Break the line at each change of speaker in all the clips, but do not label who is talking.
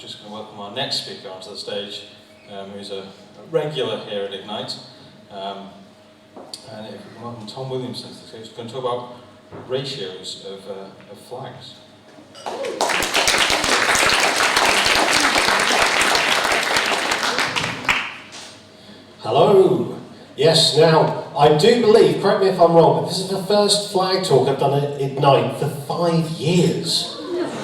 just going to welcome our next speaker onto the stage, who's a regular here at Ignite. And if we can welcome Tom Williamson to the stage, he's going to talk about ratios of flags.
Hello. Yes, now, I do believe, correct me if I'm wrong, but this is the first flag talk I've done at Ignite for 5 years.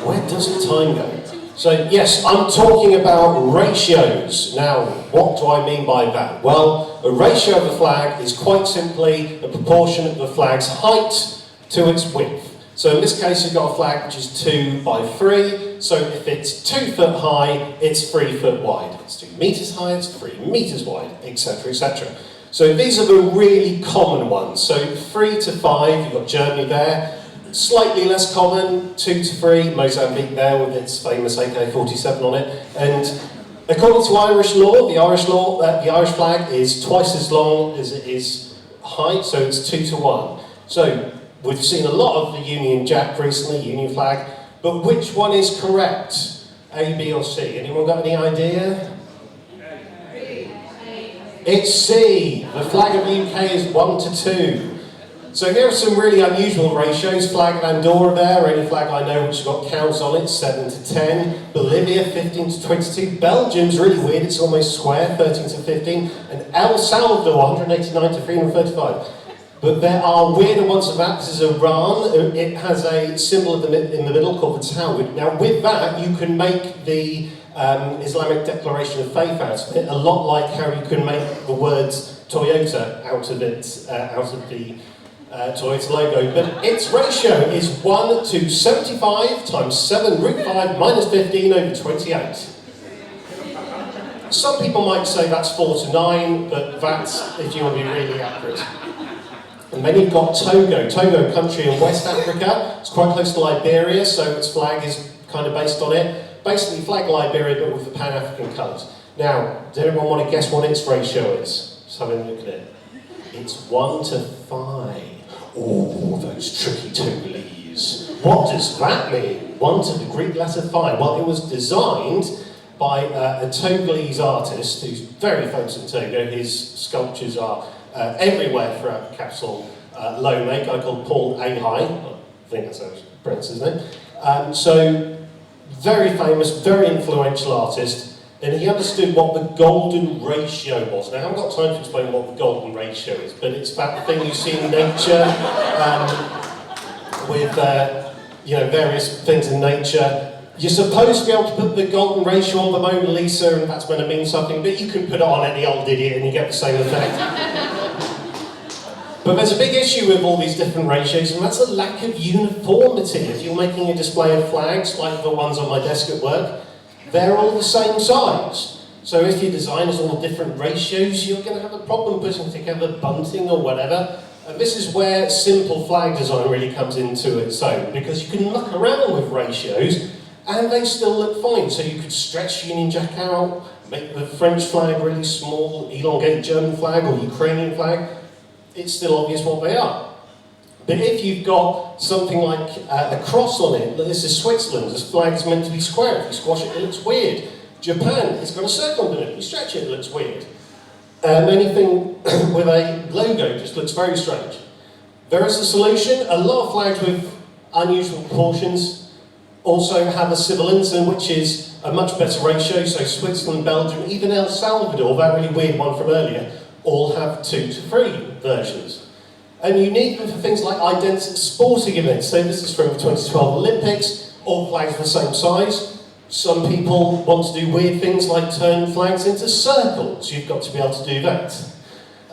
Where does the time go? So, yes, I'm talking about ratios. Now, what do I mean by that? Well, a ratio of a flag is quite simply a proportion of the flag's height to its width. So in this case, you've got a flag which is 2 by 3. So if it's 2 foot high, it's 3 foot wide. If it's 2 meters high, it's 3 meters wide, etc., etc. So these are the really common ones. So 3 to 5, you've got Germany there. Slightly less common, 2 to 3, Mozambique there with its famous AK-47 on it. And according to Irish law, the Irish flag is twice as long as it is height, so it's 2 to 1. So we've seen a lot of the Union Jack recently, Union flag, but which one is correct? A, B or C? Anyone got any idea? It's C. The flag of the UK is 1 to 2. So here are some really unusual ratios. Flag of Andorra there, only flag I know which has got counts on it, 7 to 10. Bolivia, 15 to 22. Belgium's really weird, it's almost square, 13 to 15. And El Salvador, 189 to 335. But there are weirder ones than that. This is Iran. It has a symbol in the middle called the Tawhid. Now with that, you can make the Islamic Declaration of Faith out of it, a lot like how you can make the words Toyota out of the Toyota logo. But its ratio is 1 to 75 times 7 root 5 minus 15 over 28. Some people might say that's 4 to 9, but that's if you want to be really accurate. And then you've got Togo. Togo, country in West Africa. It's quite close to Liberia, so its flag is kind of based on it. Basically, flag Liberia, but with the Pan-African colours. Now, does anyone want to guess what its ratio is? Just having a look at it. It's 1 to 5. Oh, those tricky Togolese. What does that mean? 1 to the Greek letter 5. Well, it was designed by a Togolese artist who's very famous in Togo. His sculptures are everywhere throughout the capital, Lomé, a guy called Paul Ahai. I think that's how he pronounces his name. So, very famous, very influential artist. And he understood what the golden ratio was. Now, I haven't got time to explain what the golden ratio is, but it's that thing you see in nature with various things in nature. You're supposed to be able to put the golden ratio on the Mona Lisa, and that's going to mean something, but you can put it on any old idiot and you get the same effect. But there's a big issue with all these different ratios, and that's a lack of uniformity. If you're making a display of flags, like the ones on my desk at work, they're all the same size. So if your design is all different ratios, you're going to have a problem putting together bunting or whatever. And this is where simple flag design really comes into its own, because you can muck around with ratios and they still look fine. So you could stretch Union Jack out, make the French flag really small, elongate German flag or Ukrainian flag. It's still obvious what they are. But if you've got something like a cross on it, this is Switzerland, this flag is meant to be square. If you squash it, it looks weird. Japan, it's got a circle under it. If you stretch it, it looks weird. Anything with a logo just looks very strange. There is a solution. A lot of flags with unusual proportions also have a sibilantin, which is a much better ratio. So Switzerland, Belgium, even El Salvador, that really weird one from earlier, all have 2 to 3 versions. And you need them for things like identical sporting events. So this is from the 2012 Olympics, all flags are the same size. Some people want to do weird things like turn flags into circles. You've got to be able to do that.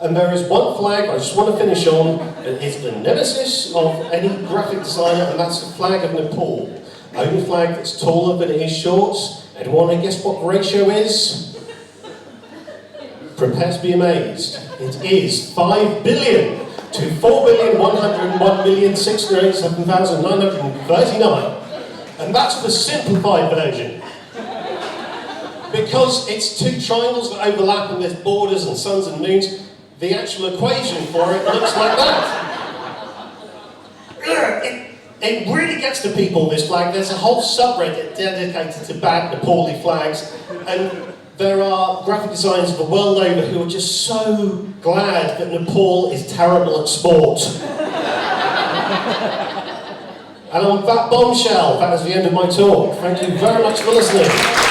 And there is one flag I just want to finish on that is the nemesis of any graphic designer, and that's the flag of Nepal. Only flag that's taller than it is short. Anyone want to guess what the ratio is? Prepare to be amazed. It is 5 billion to 4,101,687,939. And that's the simplified version. Because it's 2 triangles that overlap and there's borders and suns and moons, the actual equation for it looks like that. It really gets to people, this flag. There's a whole subreddit dedicated to bad Nepali flags, and there are graphic designers the world over who are just so glad that Nepal is terrible at sport. And on that bombshell, that is the end of my talk. Thank you very much for listening.